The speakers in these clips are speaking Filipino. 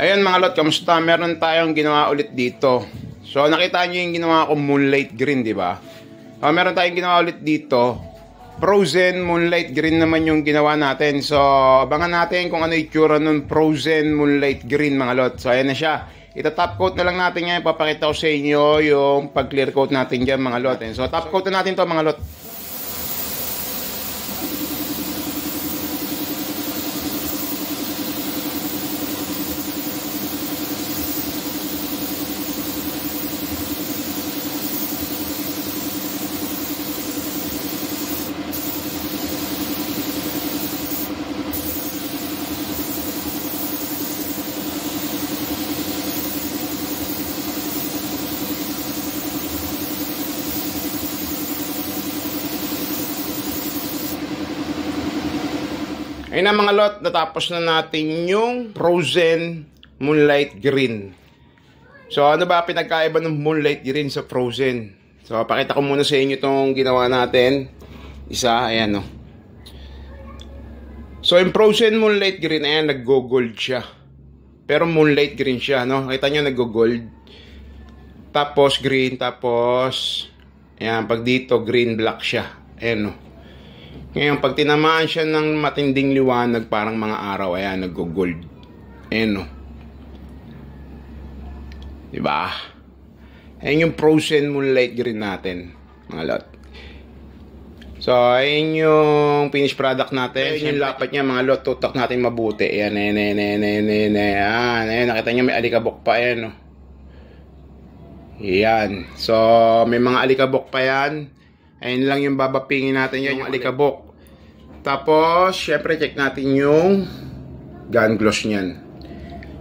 Ayun mga lot, kamusta? Meron tayong ginawa ulit dito. So nakita nyo yung ginawa ko moonlight green, di ba? Meron tayong ginawa ulit dito. Frozen moonlight green naman yung ginawa natin. So abangan natin kung ano yung itsura nun frozen moonlight green mga lot. So ayan na siya. Ita-top coat na lang natin yan. Papakita ko sa inyo yung pag-clear coat natin dyan mga lot. So top coat na natin to mga lot. Ayun na mga lot, natapos na natin yung frozen moonlight green. So ano ba pinagkaiba ng moonlight green sa frozen? So pakita ko muna sa inyo itong ginawa natin. Isa, ayan no. So yung frozen moonlight green, ayan nag-gold siya. Pero moonlight green siya, no? Kita nyo nag-gold. Tapos green, tapos ayan, pag dito green black siya. Ayan no. Ngayon, pag tinamaan siya ng matinding liwanag, parang mga araw, ayan, nag-gold. Ayan, no? Diba? Ayan yung frozen moonlight green natin, mga lot. So, ayan yung finished product natin. Ayan yung lapat niya, mga lot. Tutok natin mabuti. Ayan, ayan, nakita niyo may alikabok pa, ayan, no? Ayan. So, may mga alikabok pa yan. Ayun lang yung babapingin natin yan, yung alikabok. Tapos, syempre, check natin yung gun gloss niyan.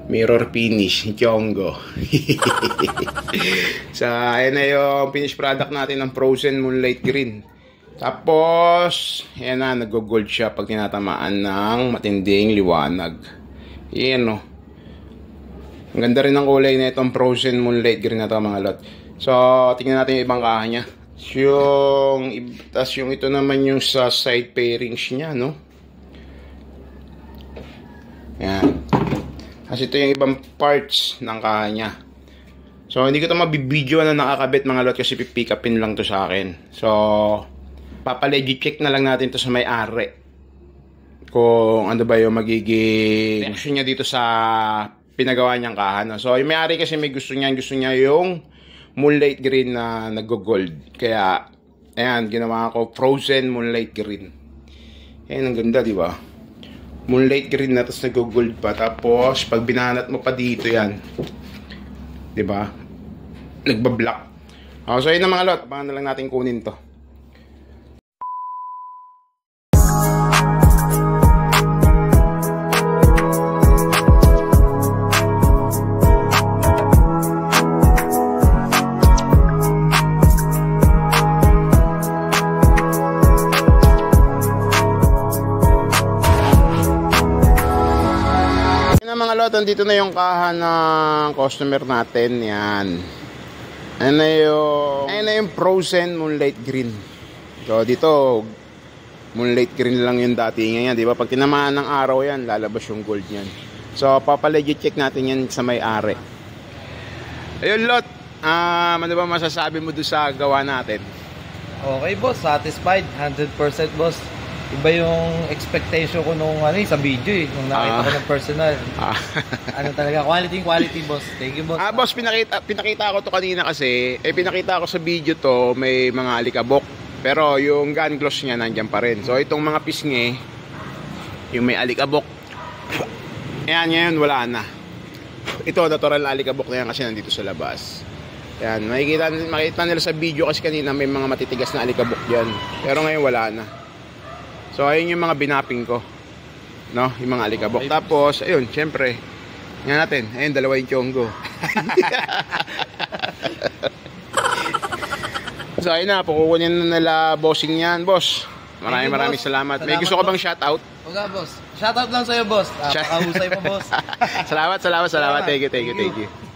Mirror finish, Chongo. So, ayun na yung finished product natin ng frozen moonlight green. Tapos, ayan na, nag-gold siya pag tinatamaan ng matinding liwanag. Ayan, no. Ang ganda rin ng kulay na itong frozen moonlight green na ito, mga lot. So, tingnan natin yung ibang kaha niya. Tas yung ito naman yung sa side pairings niya, no? Ayan. Kasi ito yung ibang parts ng kaha niya. So, hindi ko ito mabibideo na nakakabit mga lot kasi pipick upin lang to sa akin. So, papalegit check na lang natin to sa may-ari. Kung ano ba yung magiging reaction niya dito sa pinagawa niyang kaha, no? So, yung may-ari kasi may gusto niya yung moonlight green na nag-gold. Kaya, ayan, ginawa ko frozen moonlight green. Ayan, ang ganda, di ba? Moonlight green na, tapos nag-gold pa. Tapos, pag binanat mo pa dito, yan. Di ba? Nagba-black. So, yun na mga lot. Abangan na lang natin kunin to. Mga lot, dito na yung kaha ng customer natin. Yan. Ayan na yung frozen moonlight green. So dito moonlight green lang yung dating yan, di ba? Pag tinamaan ng araw yan, lalabas yung gold yan. So papalegit check natin yan sa may-ari. Ayun lot, ano ba masasabi mo doon sa gawa natin? Okay boss, satisfied 100% boss. Iba yung expectation ko nung sa video nung nakita ko ng personal. Ano talaga, quality boss. Thank you boss. Boss, pinakita ko to kanina kasi, pinakita ko sa video to, may mga alikabok. Pero yung gun gloss niya nandiyan pa rin. So itong mga pisngi, yung may alikabok, ayan, ngayon wala na. Ito, natural na alikabok na yan kasi nandito sa labas. Ayan, makikita nila sa video kasi kanina may mga matitigas na alikabok dyan. Pero ngayon wala na. So ayun yung mga binaping ko, no, yung mga alikabok. Tapos ayun, syempre, nga natin, ayun, dalawa yung Chongo. So ayun na, pukukunin na nila bossing yan, boss. Maraming salamat. May gusto ko bang shoutout? Wala boss, shoutout lang sa'yo boss. Pakahusay mo boss. Salamat. Thank you.